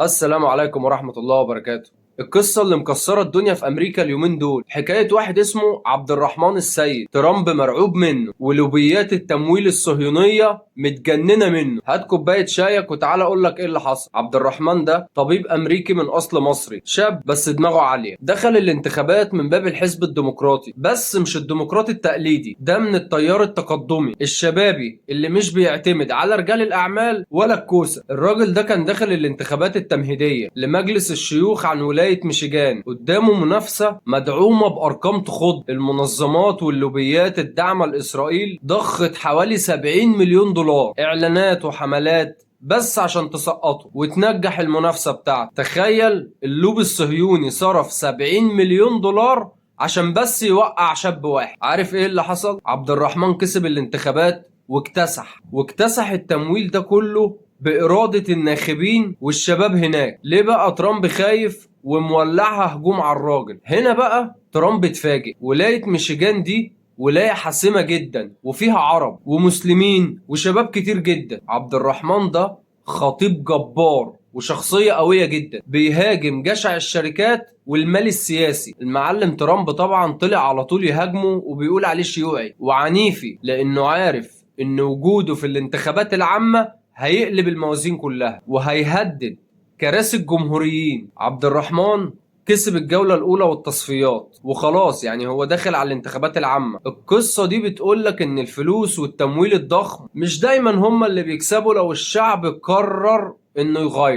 السلام عليكم ورحمة الله وبركاته. القصة اللي مكسرة الدنيا في أمريكا اليومين دول حكاية واحد اسمه عبد الرحمن السيد. ترامب مرعوب منه ولوبيات التمويل الصهيونية متجننة منه. هات كوباية شايك وتعالى أقول لك إيه اللي حصل. عبد الرحمن ده طبيب أمريكي من أصل مصري، شاب بس دماغه عالية. دخل الانتخابات من باب الحزب الديمقراطي، بس مش الديمقراطي التقليدي ده، من التيار التقدمي الشبابي اللي مش بيعتمد على رجال الأعمال ولا الكوسة. الراجل ده كان داخل الانتخابات التمهيدية لمجلس الشيوخ عن ولاية ميشيغان، قدامه منافسة مدعومة بأرقام تخض. المنظمات واللوبيات الداعمة لإسرائيل ضخت حوالي 70 مليون دولار إعلانات وحملات بس عشان تسقطه وتنجح المنافسة بتاعته. تخيل اللوبي الصهيوني صرف 70 مليون دولار عشان بس يوقع شاب واحد. عارف ايه اللي حصل؟ عبد الرحمن كسب الانتخابات واكتسح التمويل ده كله بإرادة الناخبين والشباب هناك. ليه بقى ترامب خايف ومولعها هجوم على الراجل؟ هنا بقى ترامب اتفاجئ. ولاية ميشيغان دي ولاية حاسمة جدا وفيها عرب ومسلمين وشباب كتير جدا. عبد الرحمن ده خطيب جبار وشخصية قوية جدا، بيهاجم جشع الشركات والمال السياسي. المعلم ترامب طبعا طلع على طول يهاجمه وبيقول عليه شيوعي وعنيفي، لأنه عارف إن وجوده في الانتخابات العامة هيقلب الموازين كلها وهيهدد كراسي الجمهوريين. عبد الرحمن كسب الجولة الأولى والتصفيات وخلاص، يعني هو داخل على الانتخابات العامة. القصة دي بتقولك إن الفلوس والتمويل الضخم مش دايما هما اللي بيكسبوا لو الشعب قرر إنه يغير.